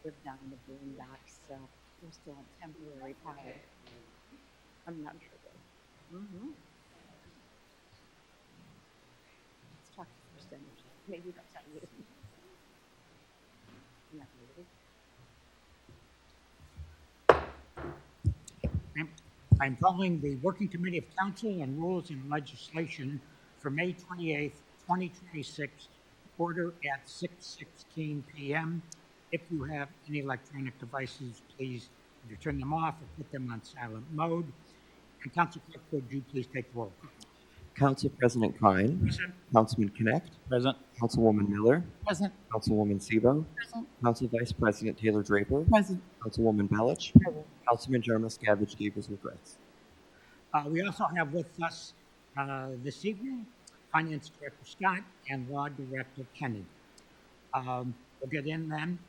live down in the boondocks, so we're still on temporary power. I'm not sure though. Let's talk to First Energy. Maybe they'll tell you. Not really. I'm calling the Working Committee of Council on Rules and Legislation for May 28th, 2026, order at 6:16 p.m. If you have any electronic devices, please either turn them off or put them on silent mode. And Council Clerk, would you please take the roll? Council President Klein. Present. Councilman Connect. Present. Councilwoman Miller. Present. Councilwoman Sebo. Present. Council Vice President Taylor Draper. Present. Councilwoman Belich. Councilman Jarmus Gavage Gabers regrets. We also have with us this evening Finance Director Scott and Law Director Kennedy. We'll get in then.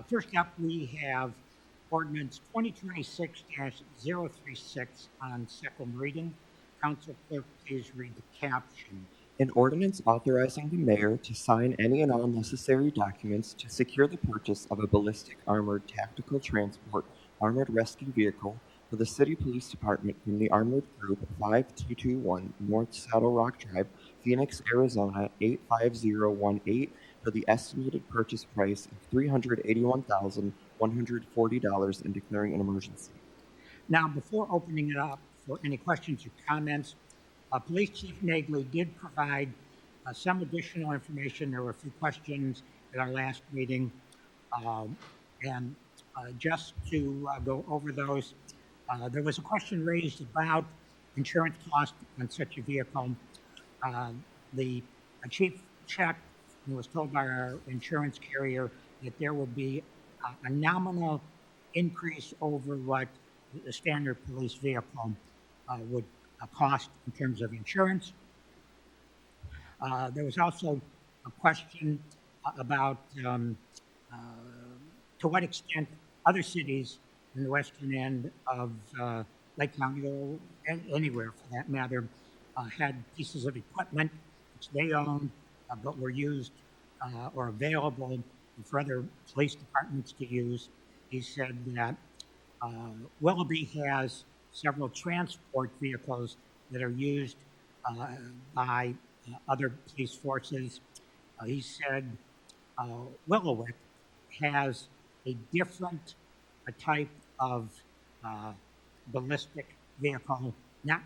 First up, we have Ordinance 2026-036 on second reading. Council Clerk, please read the caption. An ordinance authorizing the mayor to sign any and all necessary documents to secure the purchase of a ballistic armored tactical transport armored rescue vehicle for the City Police Department from the Armored Group 5221 North Saddle Rock Drive, Phoenix, Arizona 85018 for the estimated purchase price of $381,140 and declaring an emergency. Now, before opening it up for any questions or comments, Police Chief Nagley did provide some additional information. There were a few questions at our last meeting, and just to go over those, there was a question raised about insurance costs on such a vehicle. The chief checked and was told by our insurance carrier that there would be a nominal increase over what the standard police vehicle would cost in terms of insurance. There was also a question about to what extent other cities in the western end of Lake County, or anywhere for that matter, had pieces of equipment which they owned but were used or available for other police departments to use. He said that Willoughby has several transport vehicles that are used by other police forces. He said Willowick has a different type of ballistic vehicle, not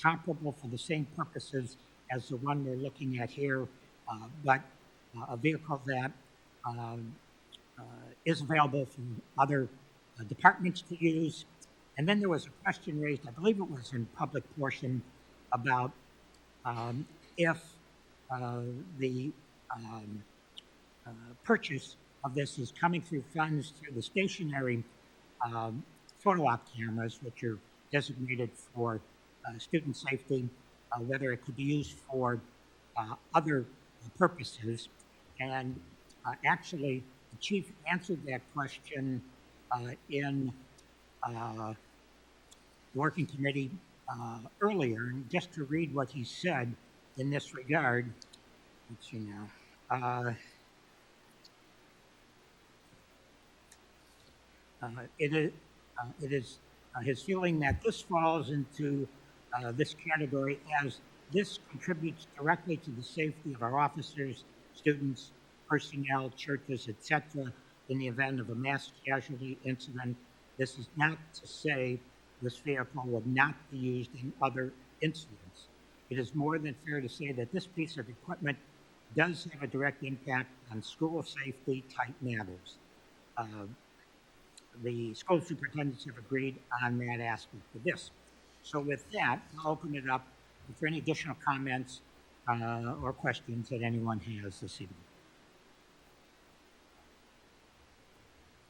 comparable for the same purposes as the one we're looking at here, but a vehicle that is available from other departments to use. And then there was a question raised, I believe it was in public portion, about if the purchase of this is coming through funds through the stationary photo op cameras, which are designated for student safety, whether it could be used for other purposes. And actually, the chief answered that question in the working committee earlier. And just to read what he said in this regard, let's see now. It is his feeling that this falls into this category as this contributes directly to the safety of our officers, students, personnel, churches, etc. in the event of a mass casualty incident. This is not to say this vehicle would not be used in other incidents. It is more than fair to say that this piece of equipment does have a direct impact on school safety type matters. The school superintendents have agreed on that aspect of this. So with that, I'll open it up for any additional comments or questions that anyone has this evening.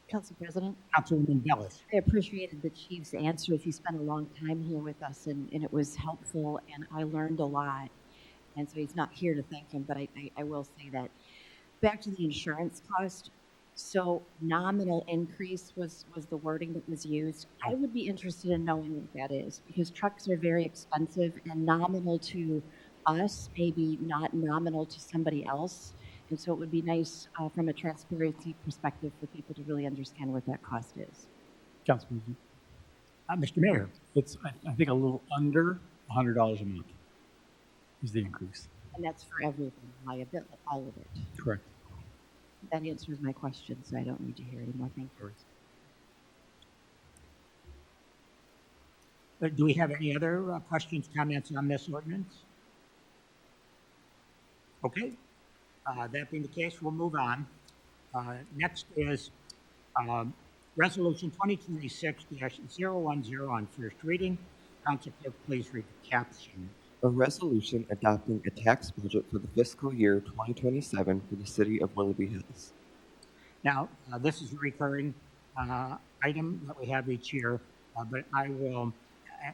Council President, Councilwoman Bellis. I appreciated the chief's answers. He spent a long time here with us, and it was helpful, and I learned a lot. And so he's not here to thank him, but I will say that. Back to the insurance cost. So nominal increase was the wording that was used. I would be interested in knowing what that is, because trucks are very expensive, and nominal to us, maybe not nominal to somebody else. And so it would be nice from a transparency perspective for people to really understand what that cost is. Council President. Mr. Mayor, It's, I think, a little under $100 a month is the increase. And that's for everything, liability, all of it. Correct. That answers my question, so I don't need to hear anymore. Thank you. do we have any other questions, comments on this ordinance? Okay. That being the case, we'll move on. Next is Resolution 2026-010 on first reading. Council Clerk, please read the caption. A resolution adopting a tax budget for the fiscal year 2027 for the city of Willoughby Hills. Now, this is a recurring item that we have each year, but I will,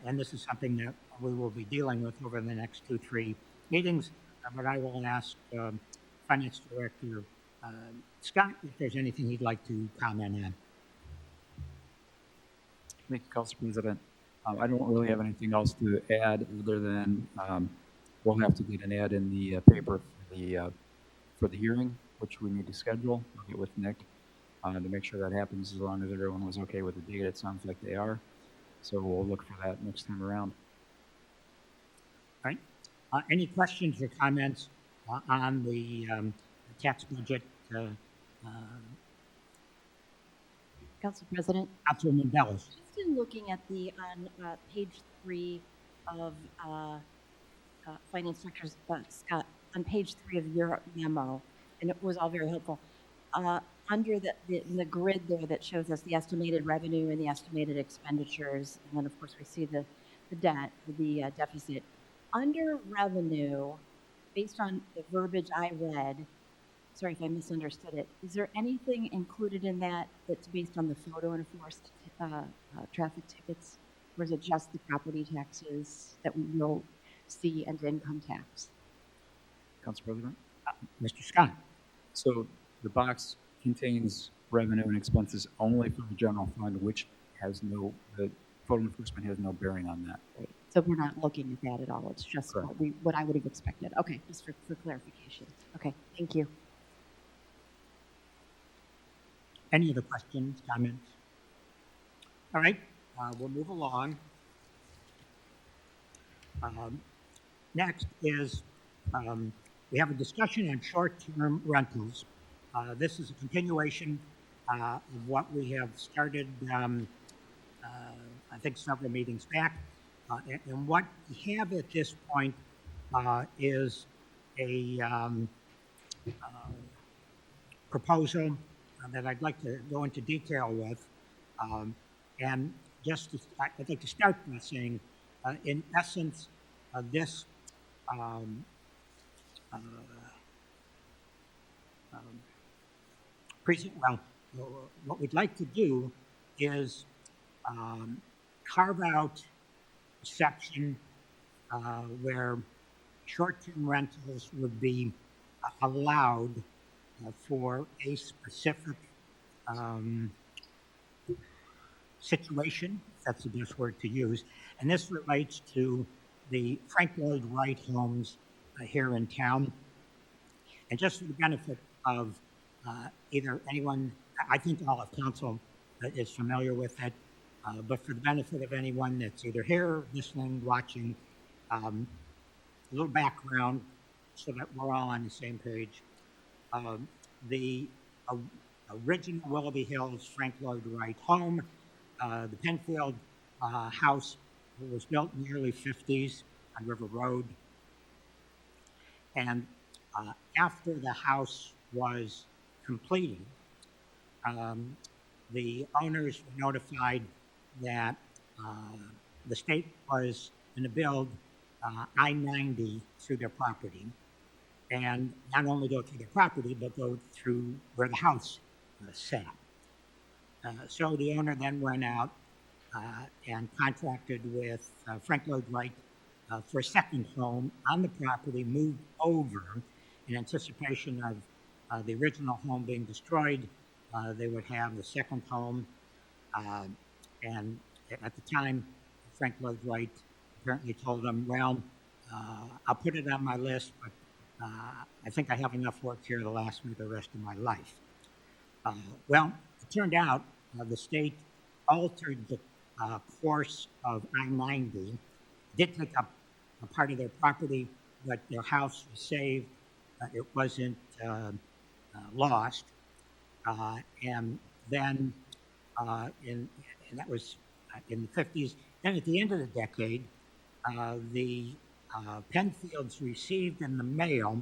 and this is something that we will be dealing with over the next 2-3 meetings, but I will ask Finance Director Scott if there's anything he'd like to comment on. Thank you, Council President. I don't really have anything else to add other than we'll have to get an ad in the paper for the hearing, which we need to schedule. I'll get with Nick to make sure that happens as long as everyone was okay with the date. It sounds like they are. So we'll look for that next time around. All right. Any questions or comments on the tax budget? Council President? Councilwoman Bellis. Just in looking at the on page 3 of Finance Director Scott, on page 3 of your memo, and it was all very helpful. Under the grid there that shows us the estimated revenue and the estimated expenditures, and then of course we see the debt, the deficit. Under revenue, based on the verbiage I read, sorry if I misunderstood it, is there anything included in that that's based on the photo enforced traffic tickets? Or is it just the property taxes that we will see and income tax? Council President? Mr. Scott. So the box contains revenue and expenses only for the general fund, which has no, the photo enforcement has no bearing on that. Right. So we're not looking at that at all. It's just Correct. what I would have expected. Okay, just for clarification. Okay, thank you. Any other questions, comments? All right, we'll move along. Next is we have a discussion on short-term rentals. This is a continuation of what we have started, I think, several meetings back. And what we have at this point is a proposal that I'd like to go into detail with. And just to, I'd like to start by saying, in essence, this what we'd like to do is carve out a section where short-term rentals would be allowed for a specific situation, if that's the best word to use. And this relates to the Frank Lloyd Wright homes here in town. And just for the benefit of either anyone, I think all of council is familiar with it, but for the benefit of anyone that's either here, listening, watching, a little background so that we're all on the same page. The original Willoughby Hills Frank Lloyd Wright home, the Penfield house, was built in the early 50s on River Road. And after the house was completed, the owners were notified that the state was going to build I-90 through their property. And not only go through their property, but go through where the house sat. So the owner then went out and contracted with Frank Lloyd Wright for a second home on the property, moved over in anticipation of the original home being destroyed. They would have the second home. And at the time, Frank Lloyd Wright apparently told them, well, I'll put it on my list, but I think I have enough work here to last me the rest of my life. Well, it turned out the state altered the course of I-90, did take up a part of their property, but their house was saved. It wasn't lost. And then and that was in the 50s. Then at the end of the decade, the Penfields received in the mail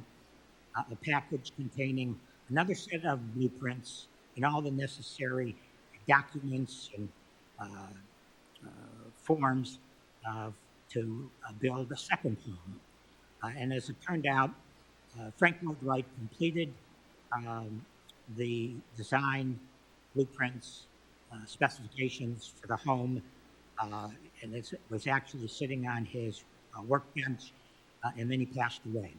a package containing another set of blueprints and all the necessary documents and forms to build a second home. And as it turned out, Frank Lloyd Wright completed the design, blueprints, specifications for the home, and it was actually sitting on his workbench, and then he passed away.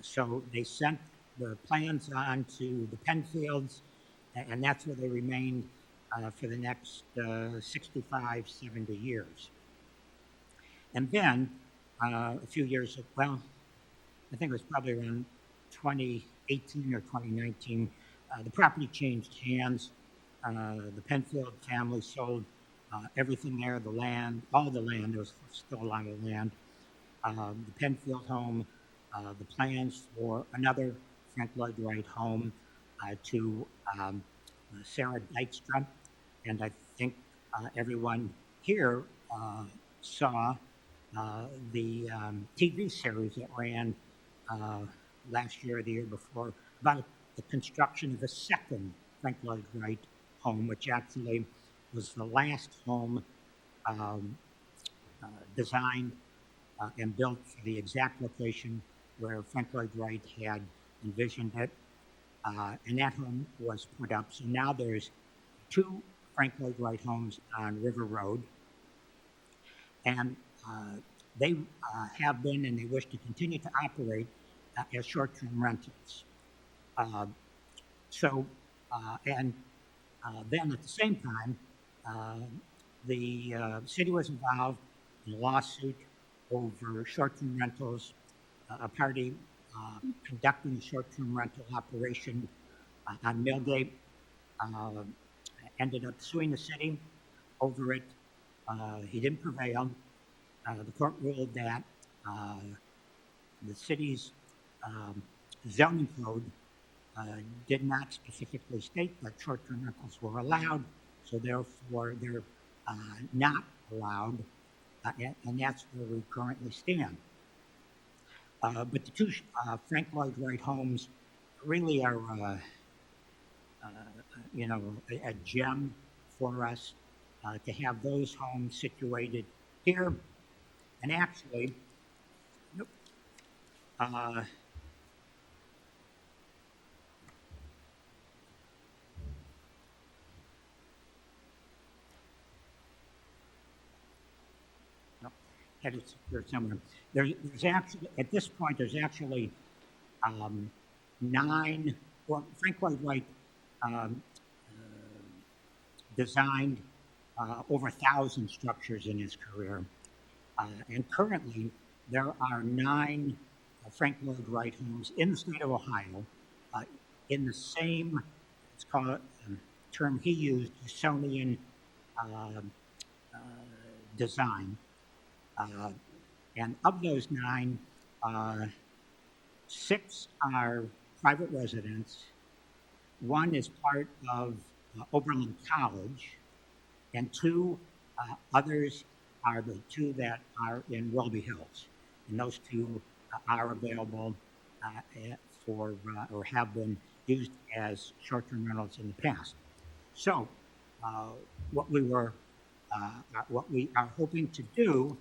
So they sent the plans on to the Penfields, and that's where they remained for the next 65, 70 years. And then a few years, well, I think it was probably around 2018 or 2019, the property changed hands. The Penfield family sold everything there, the land, all the land. There was still a lot of land. The Penfield home, the plans for another Frank Lloyd Wright home to Sarah Dykstra. And I think everyone here saw the TV series that ran last year or the year before about the construction of a second Frank Lloyd Wright home, which actually was the last home designed and built for the exact location where Frank Lloyd Wright had envisioned it. And that home was put up. So now there's 2 Frank Lloyd Wright homes on River Road. And they have been and they wish to continue to operate as short-term rentals. Then at the same time, the city was involved in a lawsuit over short-term rentals. A party conducting a short-term rental operation on Millgate ended up suing the city over it. He didn't prevail. The court ruled that the city's zoning code did not specifically state that short-term rentals were allowed, so therefore they're not allowed, and that's where we currently stand. But the 2 Frank Lloyd Wright homes really are, a gem for us to have those homes situated here. And actually, had it secured somewhere. There's actually, at this point, there's actually 9, well, Frank Lloyd Wright designed over 1,000 structures in his career. And currently, there are 9 Frank Lloyd Wright homes in the state of Ohio in the same, it's called, term he used, Usonian design. And of those 9, 6 are private residents. 1 is part of Oberlin College, and 2 others are the 2 that are in Welby Hills. And those 2 are available for or have been used as short-term rentals in the past. So what we are hoping to do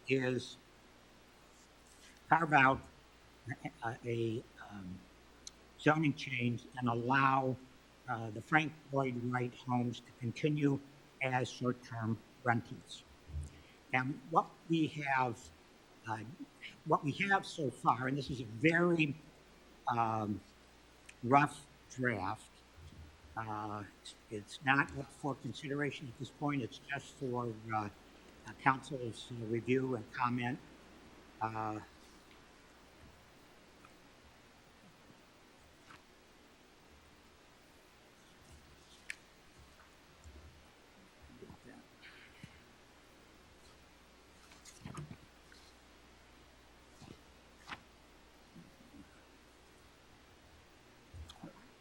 is carve out a zoning change and allow the Frank Lloyd Wright homes to continue as short-term rentals. And what we have so far, and this is a very rough draft. It's not up for consideration at this point. It's just for council's review and comment.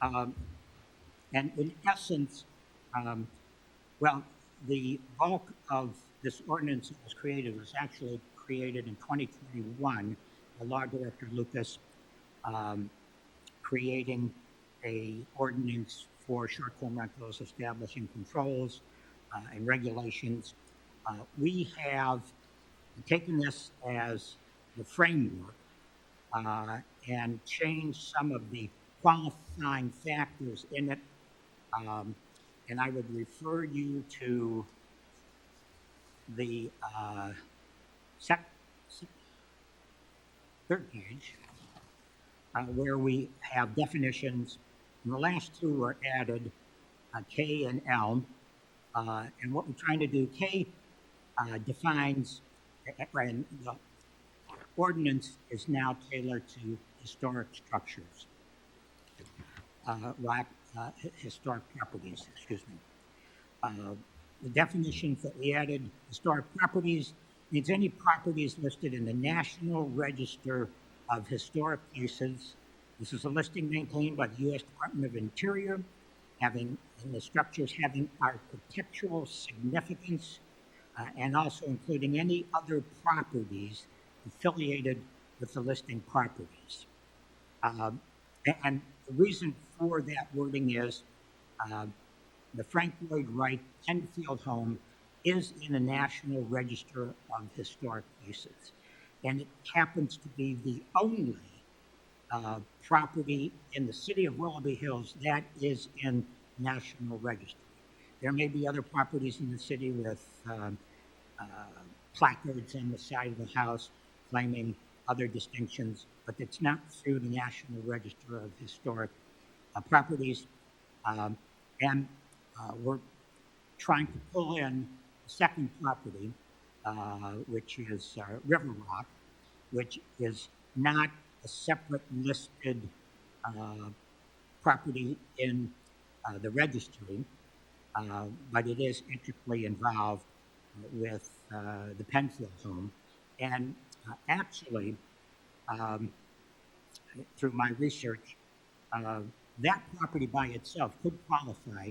Um, and in essence, um, well, the bulk of this ordinance that was actually created in 2021 by Law Director Lucas, um, creating a ordinance for short-term rentals, establishing controls and regulations. We have taken this as the framework and changed some of the qualifying factors in it. Um, and I would refer you to the sec- sec- third page, where we have definitions. And the last two were added, K and L. And what we're trying to do, K defines, and the ordinance is now tailored to historic structures, historic properties, excuse me. The definitions that we added, historic properties, means any properties listed in the National Register of Historic Places. This is a listing maintained by the U.S. Department of Interior, and the structures having architectural significance, and also including any other properties affiliated with the listing properties. And the reason for that wording is uh, the Frank Lloyd Wright Penfield home is in the National Register of Historic Places. And it happens to be the only property in the city of Willoughby Hills that is in National Register. There may be other properties in the city with placards on the side of the house claiming other distinctions, but it's not through the National Register of Historic Properties. Um, and we're trying to pull in the second property, which is River Rock, which is not a separate listed property in the registry, but it is intricately involved with the Penfield home. And actually, um, through my research, that property by itself could qualify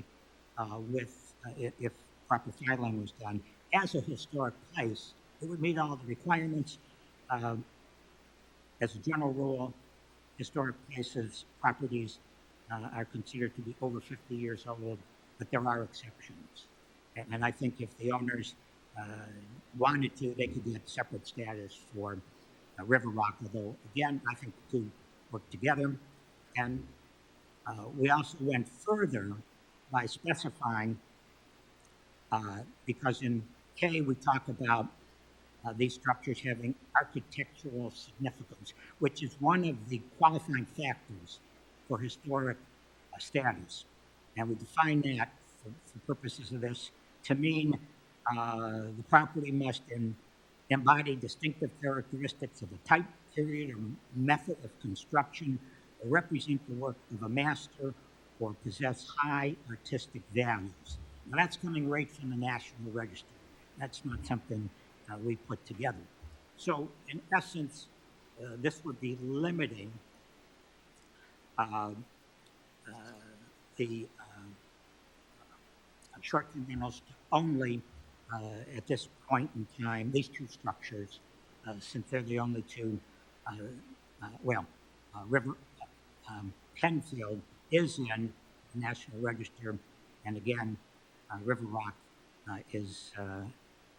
if proper filing was done, as a historic place. It would meet all the requirements. Um, as a general rule, historic places, properties are considered to be over 50 years old, but there are exceptions. And I think if the owners wanted to, they could get separate status for River Rock, although, again, I think the two work together. And we also went further by specifying, because in K we talk about these structures having architectural significance, which is one of the qualifying factors for historic status. And we define that for purposes of this to mean the property must embody distinctive characteristics of the type, period, or method of construction, or represent the work of a master, or possess high artistic values. Now that's coming right from the National Register. That's not something we put together. So in essence, this would be limiting the short-term rentals to only, at this point in time, these two structures, since they're the only two, Penfield is in the National Register, and again, River Rock is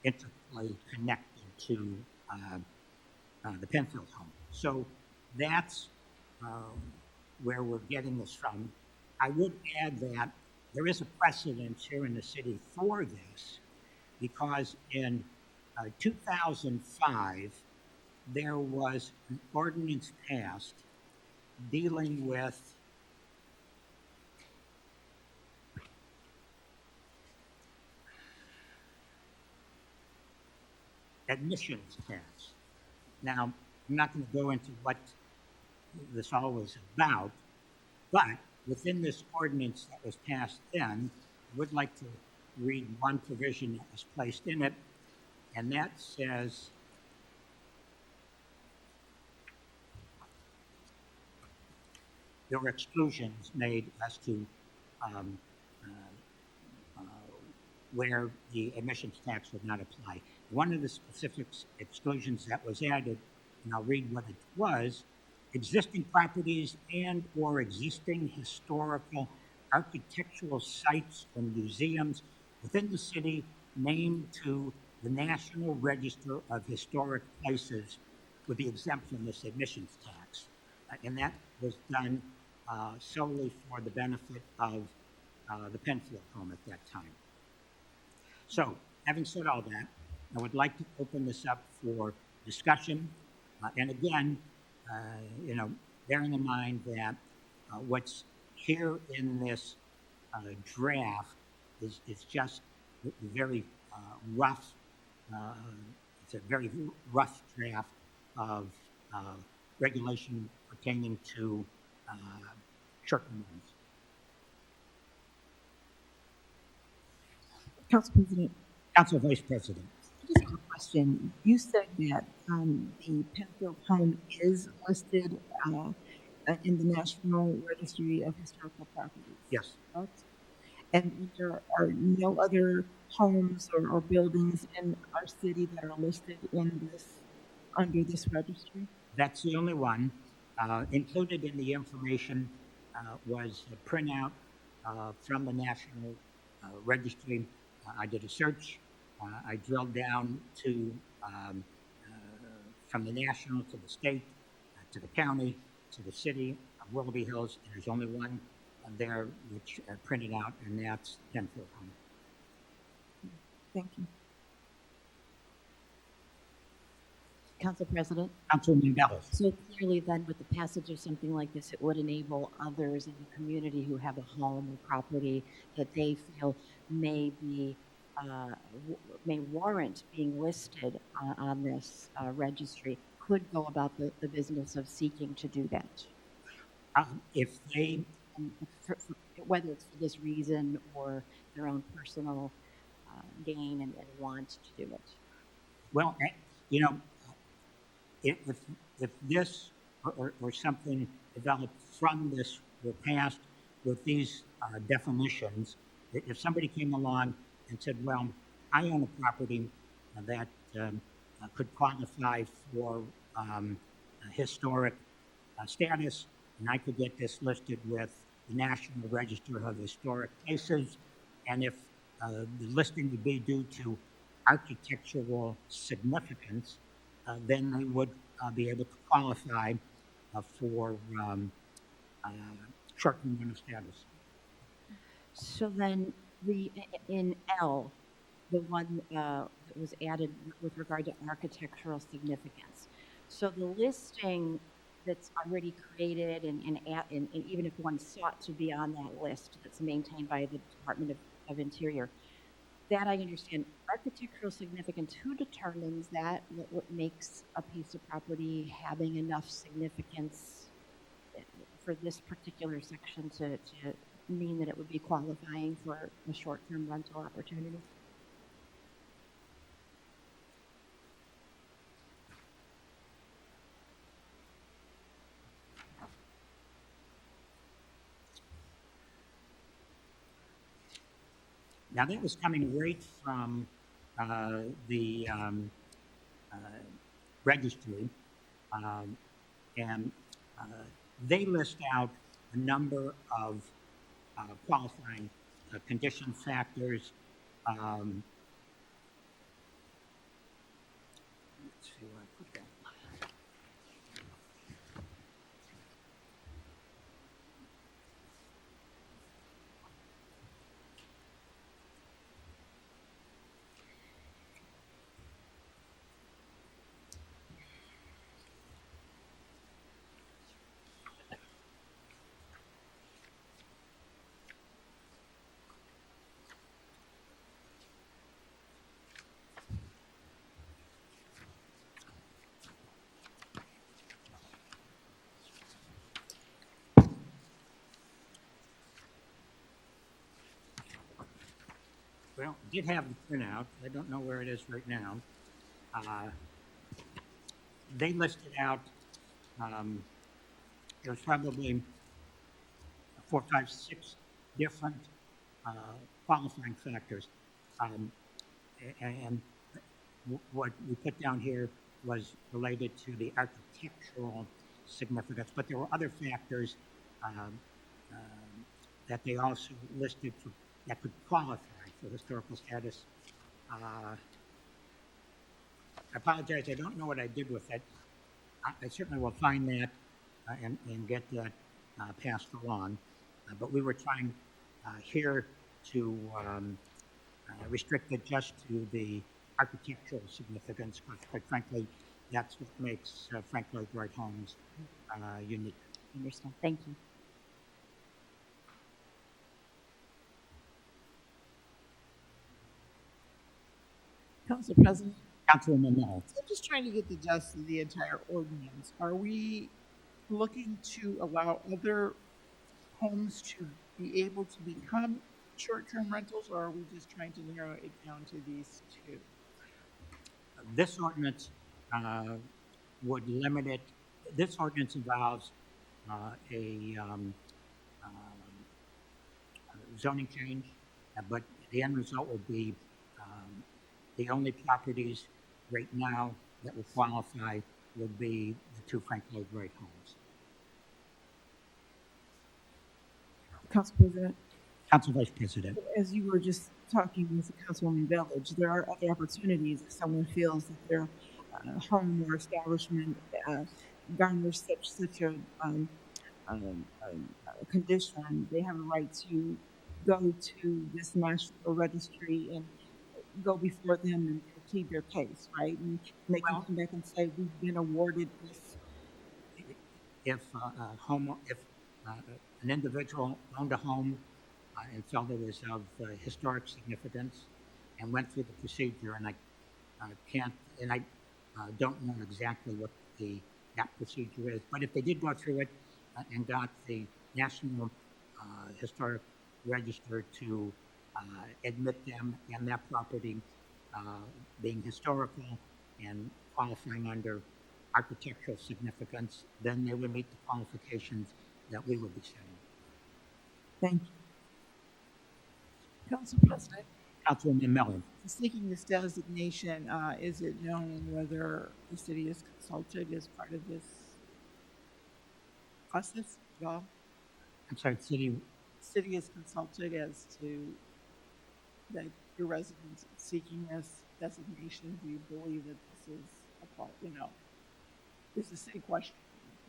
intricately connected to the Penfield home. So that's where we're getting this from. I would add that there is a precedent here in the city for this, because in 2005, there was an ordinance passed dealing with admissions tax. Now, I'm not going to go into what this all was about, but within this ordinance that was passed then, I would like to read one provision that was placed in it, and that says, there were exclusions made as to um, uh, where the admissions tax would not apply. One of the specific exclusions that was added, and I'll read what it was: existing properties and or existing historical architectural sites or museums within the city named to the National Register of Historic Places with the exemption of this admissions tax. And that was done solely for the benefit of the Penfield home at that time. So, having said all that, I would like to open this up for discussion. And again, bearing in mind that what's here in this draft is just very rough. It's a very rough draft of regulation pertaining to short-term rentals. Council President, Council Vice President. I just have a question. You said that the Penfield home is listed in the National Registry of Historical Properties. Yes. Correct? And there are no other homes or buildings in our city that are listed in this under this registry? That's the only one. Included in the information was a printout from the National Registry. I did a search. I drilled down to from the national to the state, to the county, to the city of Willoughby Hills, and there's only one there which printed out, and that's Penfield home. Thank you. Council President? Councilman Bellis. So clearly then with the passage of something like this, it would enable others in the community who have a home or property that they feel may be, may warrant being listed on this registry, could go about the business of seeking to do that. If they, Whether it's for this reason or their own personal gain and want to do it. well, if this or something developed from this were passed with these definitions, if somebody came along and said, well, I own a property that could qualify for historic status, and I could get this listed with the National Register of Historic Places, and if the listing would be due to architectural significance, then they would be able to qualify for short-term rental status. So then in L, the one that was added with regard to architectural significance. So the listing that's already created and even if one sought to be on that list that's maintained by the Department of Interior, that I understand. Architectural significance, who determines that? What makes a piece of property having enough significance for this particular section to mean that it would be qualifying for a short-term rental opportunity? Now, that was coming right from the registry, and they list out a number of qualifying condition factors. Let's see where I put that. Well, I did have the printout. I don't know where it is right now. They listed out, there's probably 4, 5, 6 different qualifying factors. Um, and what we put down here was related to the architectural significance, but there were other factors um, that they also listed that could qualify for historical status. I apologize, I don't know what I did with it. I certainly will find that and get that passed along. But we were trying here to restrict it just to the architectural significance, because quite frankly, that's what makes Frank Lloyd Wright homes unique. I understand. Thank you. Council President, Councilwoman Miller. I'm just trying to get the gist of the entire ordinance. Are we looking to allow other homes to be able to become short-term rentals, or are we just trying to narrow it down to these two? This ordinance would limit it. This ordinance involves a zoning change, but the end result will be the only properties right now that will qualify would be the two Frank Lloyd Wright homes. Council President, Council Vice President. as you were just talking with the Councilwoman Village, there are other opportunities if someone feels that their home or establishment garners such a condition, they have a right to go to this national registry and go before them and plead their case, right? And they can come back and say, we've been awarded this. If an individual owned a home and felt it was of historic significance and went through the procedure, and I don't know exactly what that procedure is, but if they did go through it and got the National Historic Register to admit them and that property being historical and qualifying under architectural significance, then they would meet the qualifications that we would be setting. Thank you. Council President, Councilwoman Miller. seeking this designation, is it known whether the city is consulted as part of this process? Well, I'm sorry, city is consulted as to that your residents seeking this designation. Do you believe that this is a part? This is a city question.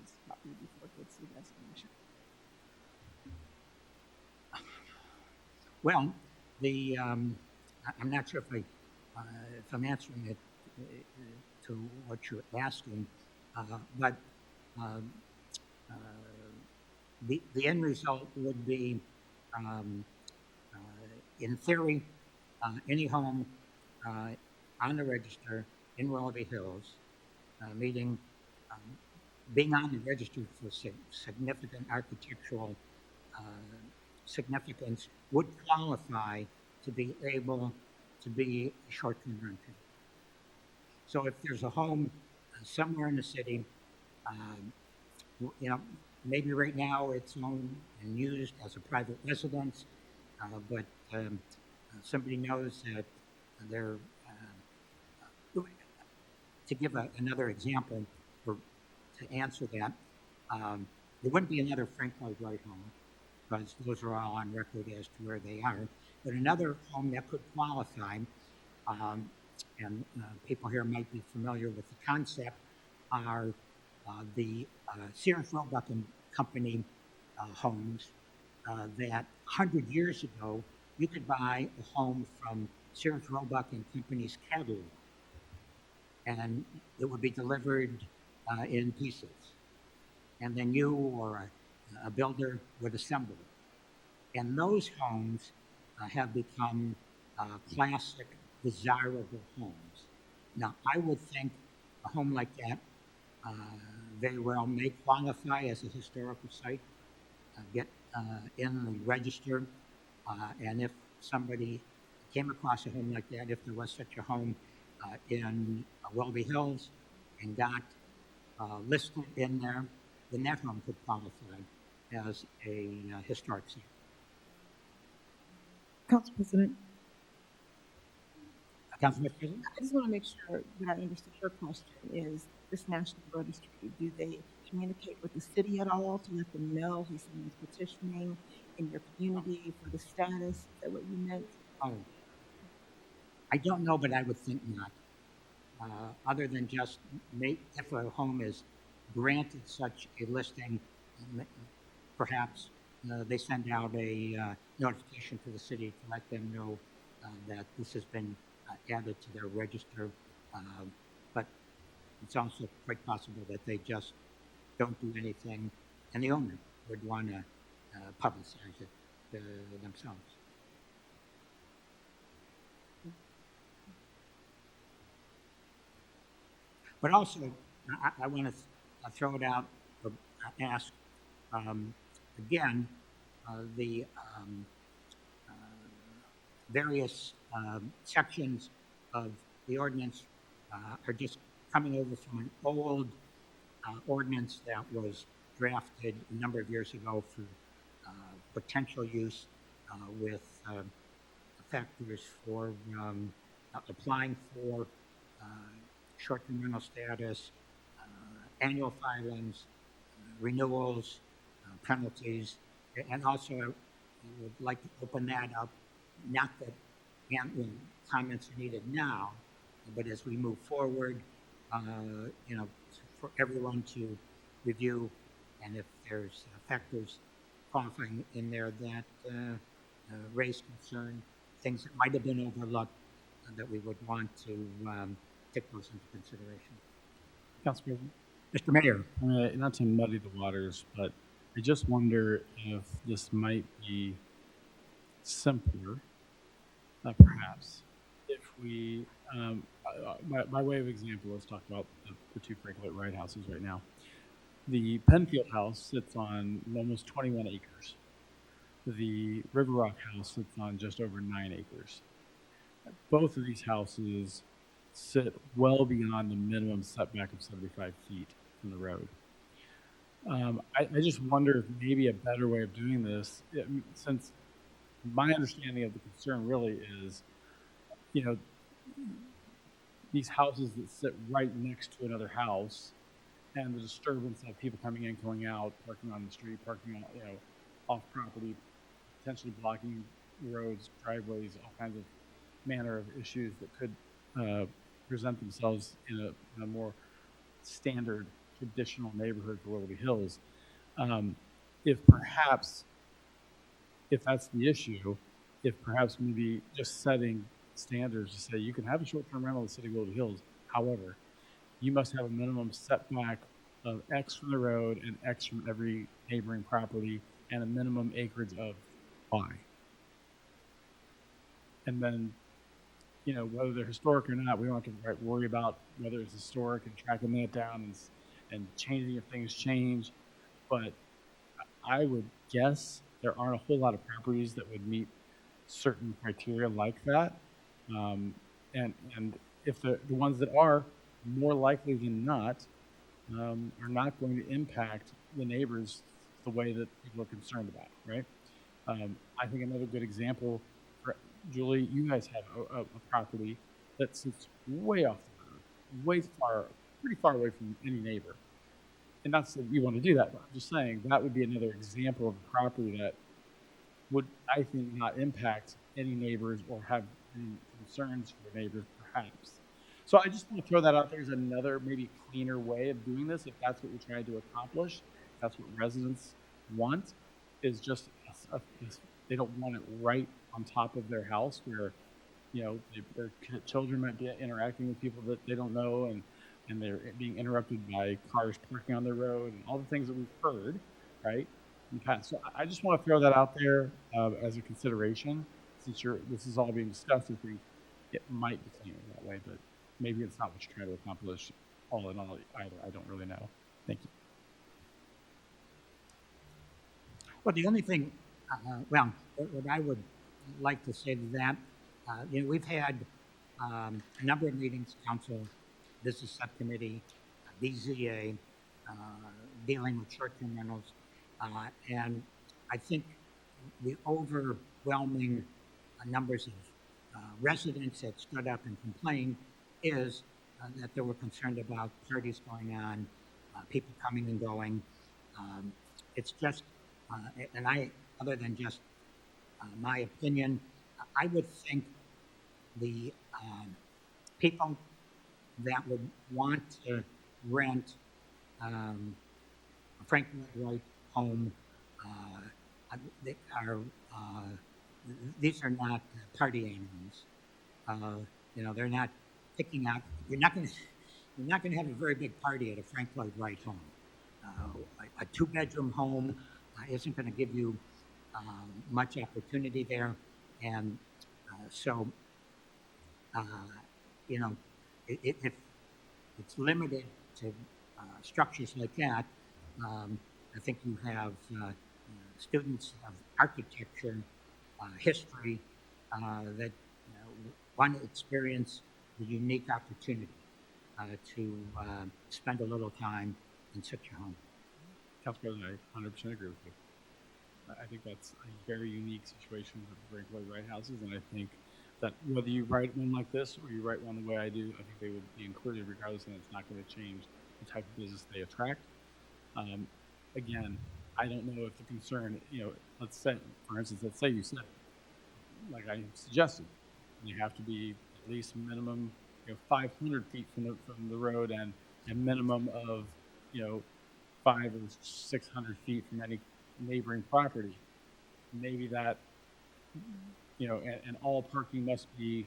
It's probably before it gets the designation. Well, I'm not sure if I'm answering it to what you're asking, but the end result would be, in theory, any home on the register in Willoughby Hills, being on the register for significant architectural significance would qualify to be able to be a short-term rental. So if there's a home somewhere in the city, maybe right now it's owned and used as a private residence, but somebody knows that they're, to give another example to answer that, there wouldn't be another Frank Lloyd Wright home, because those are all on record as to where they are. But another home that could qualify, and people here might be familiar with the concept, are the Sears Roebuck and Company homes that 100 years ago, you could buy a home from Sears Roebuck and Company's catalog, and it would be delivered in pieces. And then you or a builder would assemble it. And those homes have become classic, desirable homes. Now, I would think a home like that very well may qualify as a historical site, get in the register, and if somebody came across a home like that, if there was such a home in Willoughby Hills and got listed in there, then that home could qualify as a historic site. Council President, Councilman Freeland? I just want to make sure that I understood your question is this National Registry, do they communicate with the city at all to let them know if someone's petitioning in your community for the status? Is that what you meant? Oh, I don't know, but I would think not. Other than just if a home is granted such a listing, perhaps they send out a notification to the city to let them know that this has been added to their register. But it's also quite possible that they just don't do anything, and the owner would want to publicize it themselves. But also, I want to throw it out or ask again the various sections of the ordinance are just coming over from an old ordinance that was drafted a number of years ago for potential use with factors for applying for short-term rental status, annual filings, renewals, penalties, and also I would like to open that up, not that comments are needed now, but as we move forward, for everyone to review, and if there's factors qualifying in there that raise concern, things that might have been overlooked, that we would want to take those into consideration. Council President, Mr. Mayor. not to muddy the waters, but I just wonder if this might be simpler, perhaps, if we, by way of example, let's talk about the two Franklin Wright houses right now. The Penfield house sits on almost 21 acres. The River Rock house sits on just over 9 acres. Both of these houses sit well beyond the minimum setback of 75 feet from the road. I just wonder if maybe a better way of doing this, since my understanding of the concern really is, these houses that sit right next to another house, and the disturbance of people coming in, going out, parking on the street, parking off property, potentially blocking roads, driveways, all kinds of manner of issues that could present themselves in a more standard, traditional neighborhood for Willoughby Hills. If that's the issue, if perhaps maybe just setting standards to say you can have a short-term rental in the city of Willoughby Hills, however, you must have a minimum setback of X from the road and X from every neighboring property and a minimum acreage of Y. And then, whether they're historic or not, we don't have to worry about whether it's historic and tracking that down and changing if things change. But I would guess there aren't a whole lot of properties that would meet certain criteria like that. And if the ones that are, more likely than not, are not going to impact the neighbors the way that people are concerned about, right? I think another good example, Julie, you guys have a property that sits way off the road, pretty far away from any neighbor. And not that you want to do that, but I'm just saying that would be another example of a property that would, I think, not impact any neighbors or have any concerns for neighbors, perhaps. So I just want to throw that out there as another maybe cleaner way of doing this, if that's what we're trying to accomplish, if that's what residents want, is just they don't want it right on top of their house where, their children might be interacting with people that they don't know and they're being interrupted by cars parking on their road and all the things that we've heard, right, in the past. So I just want to throw that out there as a consideration, since this is all being discussed. I think it might be cleaner that way, but maybe it's not what you're trying to accomplish all in all either. I don't really know. Thank you. Well, the only thing, what I would like to say to that, we've had a number of meetings, council, business subcommittee, BZA, dealing with short-term rentals, And I think the overwhelming numbers of residents that stood up and complained is that they were concerned about parties going on, people coming and going. It's just, and I, other than just my opinion, I would think the people that would want to rent a Frank Lloyd Wright home they are these are not party animals. They're not picking out. You're not going to have a very big party at a Frank Lloyd Wright home. A two-bedroom home isn't going to give you much opportunity there, and so if it's limited to structures like that, I think you have students of architecture, history, that want to experience the unique opportunity to spend a little time in such a home. Council President, I 100% agree with you. I think that's a very unique situation with the Frank Lloyd Wright houses, and I think that whether you write one like this or you write one the way I do, I think they would be included regardless, and it's not going to change the type of business they attract. Again, I don't know if the concern, let's say, for instance, you said, like I suggested, you have to be at least minimum, 500 feet from the road and a minimum of, 500 or 600 feet from any neighboring property. Maybe that, and all parking must be,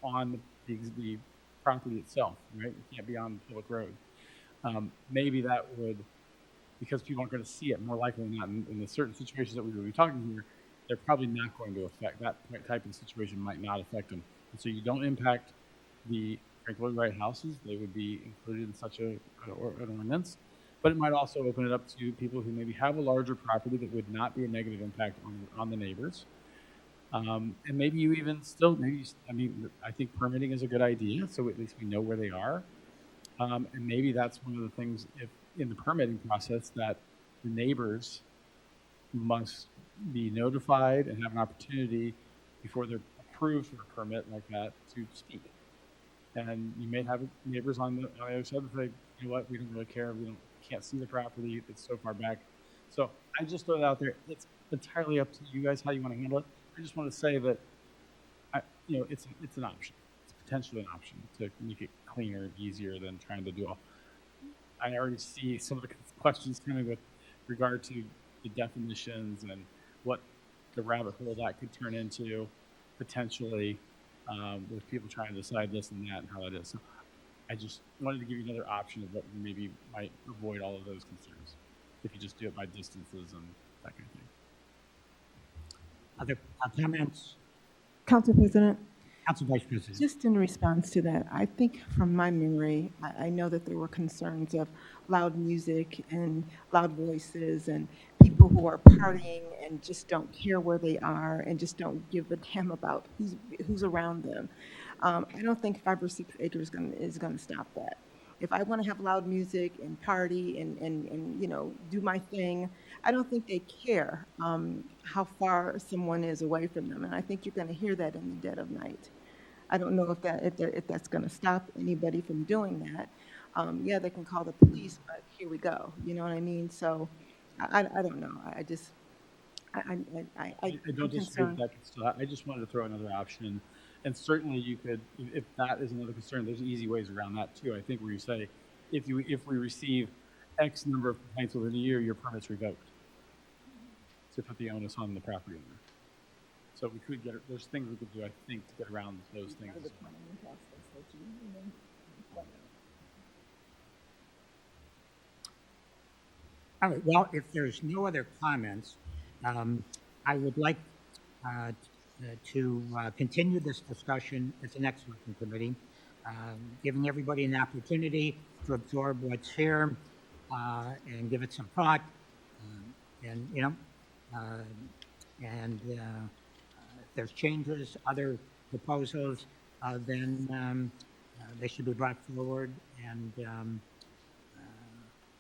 on the property itself, right? It can't be on the public road. Maybe that would, because people aren't going to see it, more likely than not, in the certain situations that we will be talking here, they're probably not going to affect, that type of situation might not affect them. And so you don't impact the Frank Lloyd Wright houses. They would be included in such an ordinance. But it might also open it up to people who maybe have a larger property that would not be a negative impact on the neighbors. And maybe you even still, I think permitting is a good idea, so at least we know where they are. And maybe that's one of the things, if in the permitting process, that the neighbors must be notified and have an opportunity before they're approved for a permit like that to speak. And you may have neighbors on the other side that say, you know what, we don't really care, can't see the property, it's so far back. So I just throw it out there. It's entirely up to you guys how you want to handle it. I just want to say that, it's an option. It's potentially an option to make it cleaner and easier than trying to do all. I already see some of the questions coming with regard to the definitions and what the rabbit hole that could turn into potentially with people trying to decide this and that and how that is. So I just wanted to give you another option of what maybe might avoid all of those concerns if you just do it by distances and that kind of thing. Other comments? Council President, Council Vice President. just in response to that, I think from my memory, I know that there were concerns of loud music and loud voices and people who are partying and just don't care where they are and just don't give a damn about who's around them. I don't think 5 or 6 acres is going to stop that. If I want to have loud music and party and do my thing, I don't think they care how far someone is away from them. And I think you're going to hear that in the dead of night. I don't know if that's going to stop anybody from doing that. Yeah, they can call the police, but here we go. You know what I mean? So I don't know. I don't disagree with that. So I just wanted to throw another option. And certainly you could, if that is another concern, there's easy ways around that too. I think where you say, if we receive X number of complaints within a year, your permit's revoked. To put the onus on the property owner. So we could there's things we could do, I think, to get around those things as well. All right, well, if there's no other comments, I would like to continue this discussion at the next working committee, giving everybody an opportunity to absorb what's here and give it some thought. If there's changes, other proposals, then they should be brought forward, and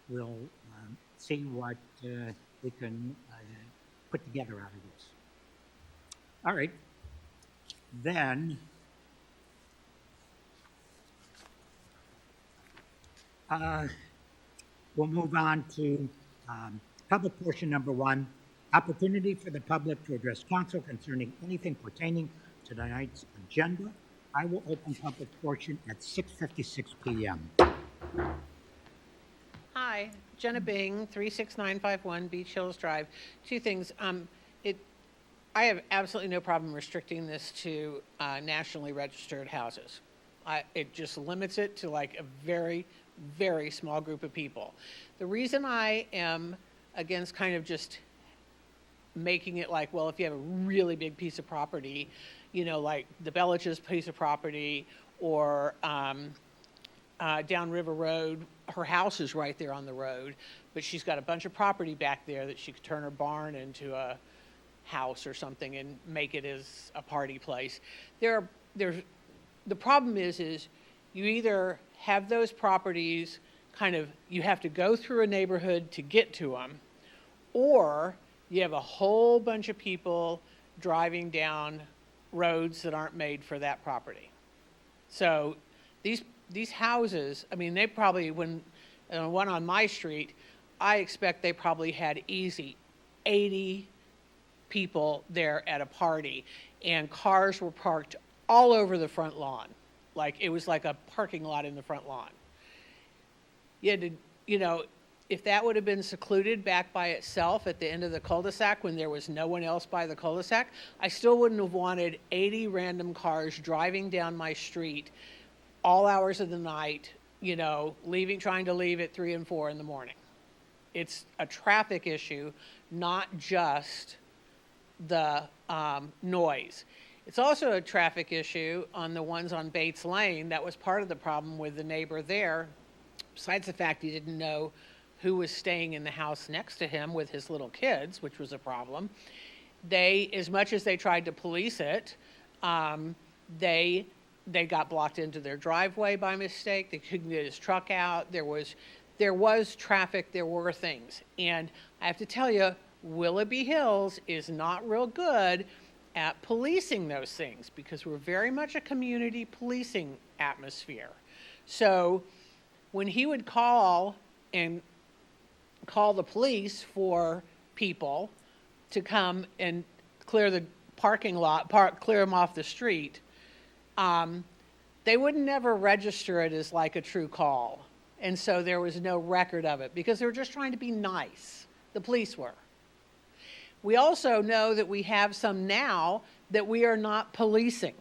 we'll see what we can put together out of this. All right. Then, we'll move on to public portion number 1, opportunity for the public to address council concerning anything pertaining to tonight's agenda. I will open public portion at 6:56 p.m. Hi, Jenna Bing, 36951 Beach Hills Drive. Two things. I have absolutely no problem restricting this to nationally registered houses. It just limits it to like a very, very small group of people. The reason I am against kind of just making it like, well, if you have a really big piece of property, you know, like the Bellich's piece of property or down River Road, her house is right there on the road, but she's got a bunch of property back there that she could turn her barn into a house or something and make it as a party place. The problem is you either have those properties kind of, you have to go through a neighborhood to get to them, or you have a whole bunch of people driving down roads that aren't made for that property. So these houses, I mean, they probably, when one on my street, I expect they probably had easy 80 people there at a party, and cars were parked all over the front lawn. Like, it was like a parking lot in the front lawn. You had to, you know, if that would have been secluded back by itself at the end of the cul-de-sac when there was no one else by the cul-de-sac, I still wouldn't have wanted 80 random cars driving down my street all hours of the night, you know, trying to leave at 3 and 4 in the morning. It's a traffic issue, not just the noise. It's also a traffic issue on the ones on Bates Lane. That was part of the problem with the neighbor there, besides the fact he didn't know who was staying in the house next to him with his little kids, which was a problem. They, as much as they tried to police it, they got blocked into their driveway by mistake. They couldn't get his truck out. There was traffic, there were things. And I have to tell you, Willoughby Hills is not real good at policing those things because we're very much a community policing atmosphere. So when he would call the police for people to come and clear the parking lot, clear them off the street, they would never register it as like a true call. And so there was no record of it because they were just trying to be nice. The police were. We also know that we have some now that we are not policing.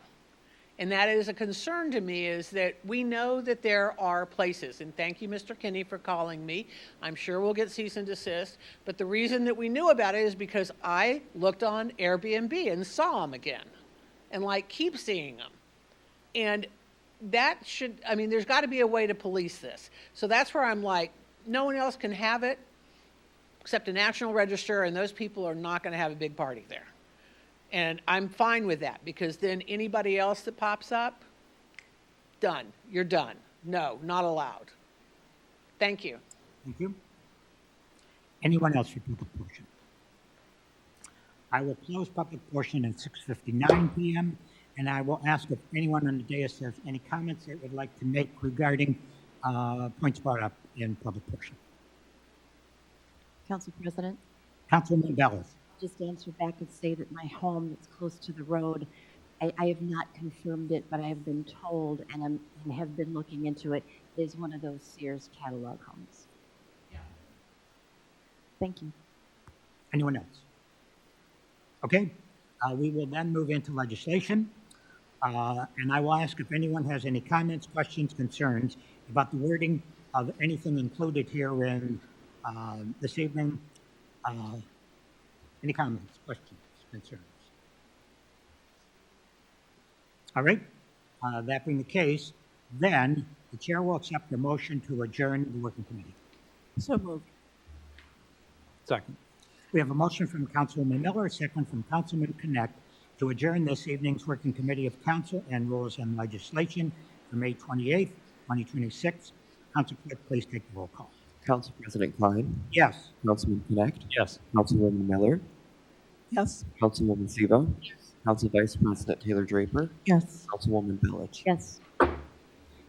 And that is a concern to me, is that we know that there are places, and thank you, Mr. Kinney, for calling me. I'm sure we'll get cease and desist. But the reason that we knew about it is because I looked on Airbnb and saw them again and keep seeing them. And that should, I mean, there's got to be a way to police this. So that's where I'm like, no one else can have it except a national register, and those people are not going to have a big party there. And I'm fine with that, because then anybody else that pops up, done. You're done. No, not allowed. Thank you. Thank you. Anyone else for public portion? I will close public portion at 6:59 p.m. and I will ask if anyone on the dais has any comments they would like to make regarding points brought up in public portion. Council President, Councilman Bellis. just answer back and say that my home that's close to the road, I have not confirmed it, but I have been told and have been looking into it, is one of those Sears catalog homes. Yeah. Thank you. Anyone else? Okay, we will then move into legislation. And I will ask if anyone has any comments, questions, concerns about the wording of anything included here in this evening. Any comments, questions, concerns? All right, that being the case, then the chair will accept the motion to adjourn the working committee. So moved. Second. We have a motion from Councilwoman Miller, a second from Councilman Connect, to adjourn this evening's working committee of council and rules and legislation for May 28th, 2026. Council Clerk, please take the roll call. Council President Klein, Yes. Councilman Connect, Yes. Councilwoman Miller, Yes. Councilwoman Sivo, Council Vice President Taylor Draper, Yes. Councilwoman Village. Yes. The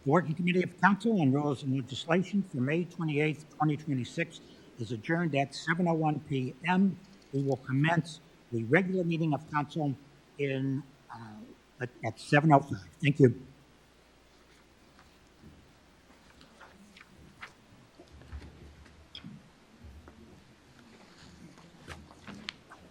Working Committee of Council on Rules and Legislation for May 28th, 2026 is adjourned at 7:01 p.m. We will commence the regular meeting of council at 7:05. Thank you.